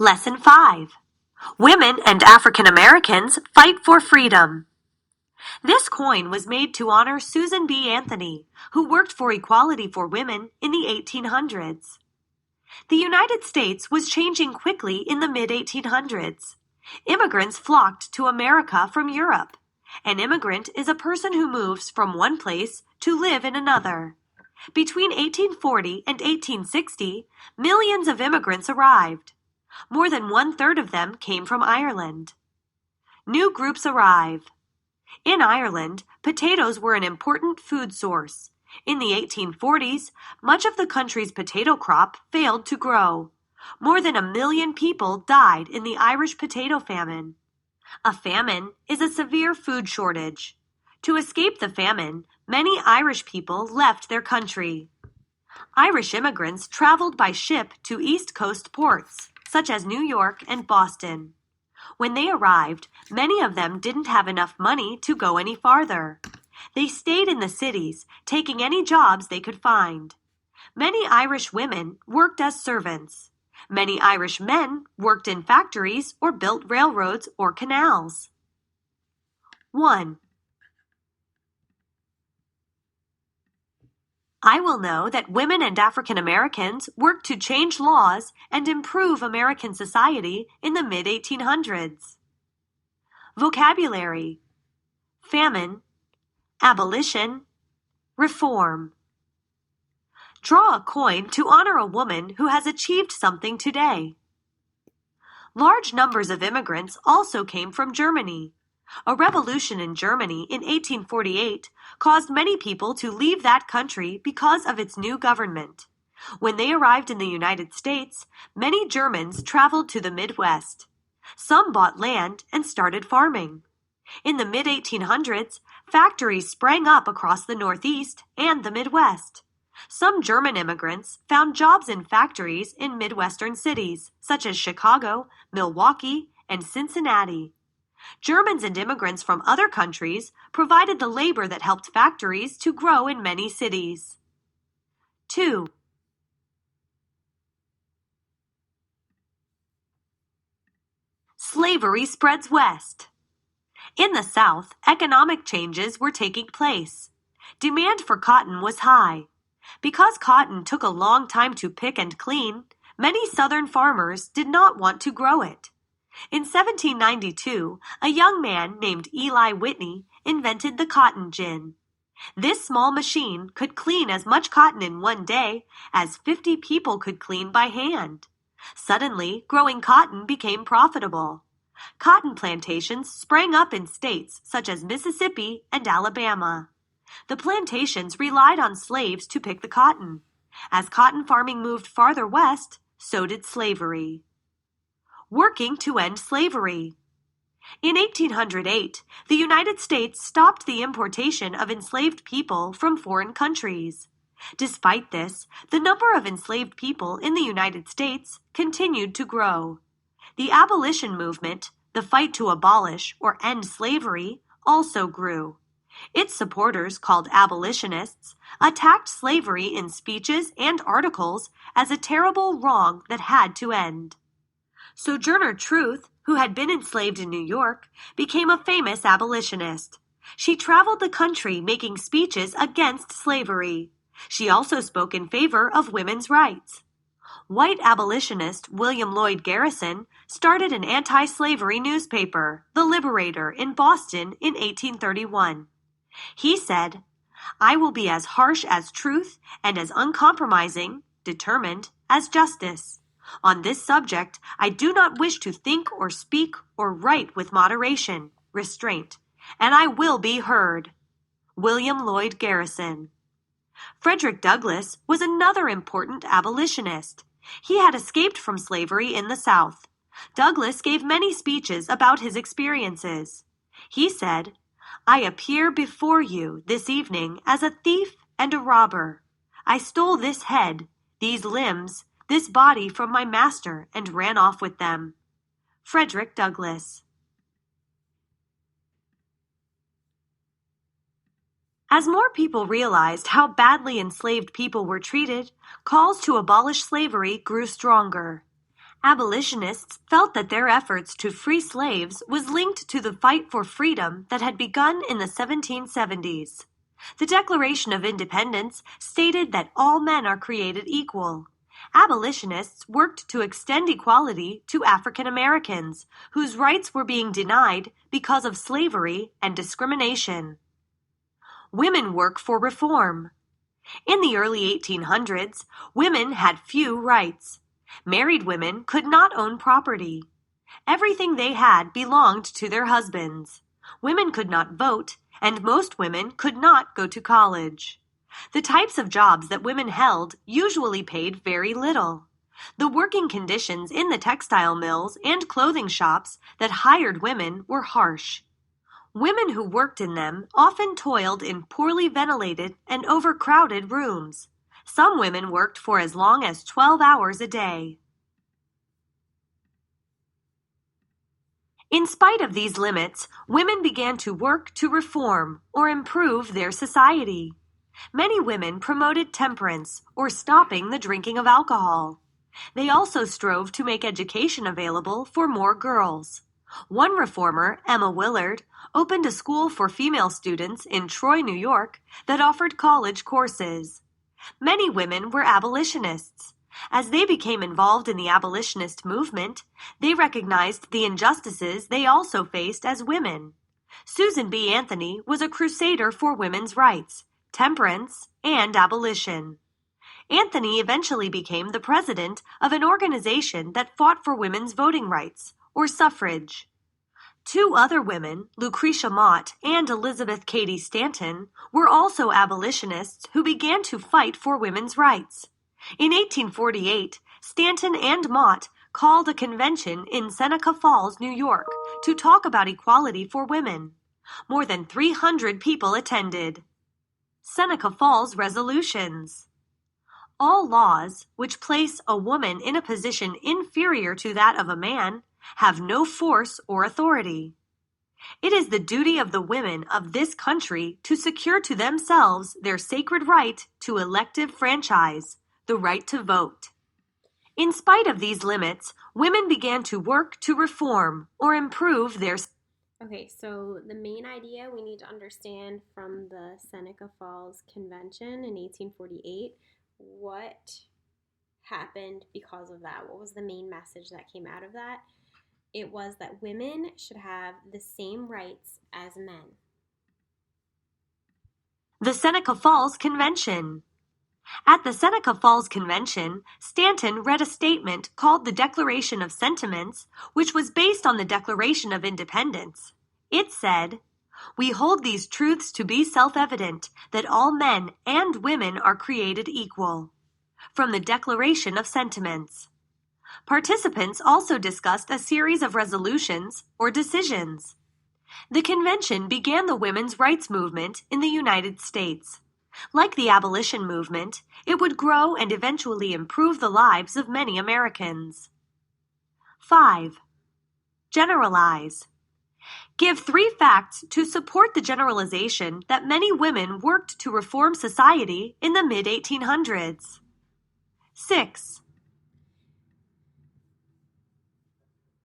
Lesson 5. Women and African Americans fight for freedom. This coin was made to honor Susan B. Anthony, who worked for equality for women in the 1800s. The United States was changing quickly in the mid-1800s. Immigrants flocked to America from Europe. An immigrant is a person who moves from one place to live in another. Between 1840 and 1860, millions of immigrants arrived. More than one-third of them came from Ireland. New groups arrive. In Ireland, potatoes were an important food source. In the 1840s, much of the country's potato crop failed to grow. More than 1 million people died in the Irish potato famine. A famine is a severe food shortage. To escape the famine, many Irish people left their country. Irish immigrants traveled by ship to East Coast ports, such as New York and Boston. When they arrived, many of them didn't have enough money to go any farther. They stayed in the cities, taking any jobs they could find. Many Irish women worked as servants. Many Irish men worked in factories or built railroads or canals. 1. I will know that women and African Americans worked to change laws and improve American society in the mid-1800s. Vocabulary: famine, abolition, reform. Draw a coin to honor a woman who has achieved something today. Large numbers of immigrants also came from Germany. A revolution in Germany in 1848 caused many people to leave that country because of its new government. When they arrived in the United States, many Germans traveled to the Midwest. Some bought land and started farming. In the mid-1800s, factories sprang up across the Northeast and the Midwest. Some German immigrants found jobs in factories in Midwestern cities, such as Chicago, Milwaukee, and Cincinnati. Germans and immigrants from other countries provided the labor that helped factories to grow in many cities. 2. Slavery spreads west. In the South, economic changes were taking place. Demand for cotton was high. Because cotton took a long time to pick and clean, many Southern farmers did not want to grow it. In 1792, a young man named Eli Whitney invented the cotton gin. This small machine could clean as much cotton in one day as 50 people could clean by hand. Suddenly, growing cotton became profitable. Cotton plantations sprang up in states such as Mississippi and Alabama. The plantations relied on slaves to pick the cotton. As cotton farming moved farther west, so did slavery. Working to end slavery. In 1808, the United States stopped the importation of enslaved people from foreign countries. Despite this, the number of enslaved people in the United States continued to grow. The abolition movement, the fight to abolish or end slavery, also grew. Its supporters, called abolitionists, attacked slavery in speeches and articles as a terrible wrong that had to end. Sojourner Truth, who had been enslaved in New York, became a famous abolitionist. She traveled the country making speeches against slavery. She also spoke in favor of women's rights. White abolitionist William Lloyd Garrison started an anti-slavery newspaper, The Liberator, in Boston in 1831. He said, "I will be as harsh as truth and as uncompromising, determined, as justice. On this subject, I do not wish to think or speak or write with moderation, restraint, and I will be heard." William Lloyd Garrison. Frederick Douglass was another important abolitionist. He had escaped from slavery in the South. Douglass gave many speeches about his experiences. He said, "I appear before you this evening as a thief and a robber. I stole this head, these limbs, this body from my master and ran off with them." Frederick Douglass. As more people realized how badly enslaved people were treated, calls to abolish slavery grew stronger. Abolitionists felt that their efforts to free slaves was linked to the fight for freedom that had begun in the 1770s. The Declaration of Independence stated that all men are created equal. Abolitionists worked to extend equality to African Americans, whose rights were being denied because of slavery and discrimination. Women work for reform. In the early 1800s, women had few rights. Married women could not own property. Everything they had belonged to their husbands. Women could not vote, and most women could not go to college. The types of jobs that women held usually paid very little. The working conditions in the textile mills and clothing shops that hired women were harsh. Women who worked in them often toiled in poorly ventilated and overcrowded rooms. Some women worked for as long as 12 hours a day. In spite of these limits, women began to work to reform or improve their society. Many women promoted temperance or stopping the drinking of alcohol. They also strove to make education available for more girls. One reformer, Emma Willard, opened a school for female students in Troy, New York, that offered college courses. Many women were abolitionists. As they became involved in the abolitionist movement, they recognized the injustices they also faced as women. Susan B. Anthony was a crusader for women's rights, temperance, and abolition. Anthony eventually became the president of an organization that fought for women's voting rights, or suffrage. Two other women, Lucretia Mott and Elizabeth Cady Stanton, were also abolitionists who began to fight for women's rights. In 1848, Stanton and Mott called a convention in Seneca Falls, New York, to talk about equality for women. More than 300 people attended. Seneca Falls Resolutions. All laws which place a woman in a position inferior to that of a man have no force or authority. It is the duty of the women of this country to secure to themselves their sacred right to elective franchise, the right to vote. In spite of these limits, women began to work to reform or improve their. Okay, so the main idea we need to understand from the Seneca Falls Convention in 1848, what happened because of that? What was the main message that came out of that? It was that women should have the same rights as men. The Seneca Falls Convention. At the Seneca Falls Convention, Stanton read a statement called the Declaration of Sentiments, which was based on the Declaration of Independence. It said, "We hold these truths to be self-evident, that all men and women are created equal." From the Declaration of Sentiments. Participants also discussed a series of resolutions or decisions. The convention began the women's rights movement in the United States. Like the abolition movement, it would grow and eventually improve the lives of many Americans. 5. Generalize. Give 3 facts to support the generalization that many women worked to reform society in the mid-1800s. 6.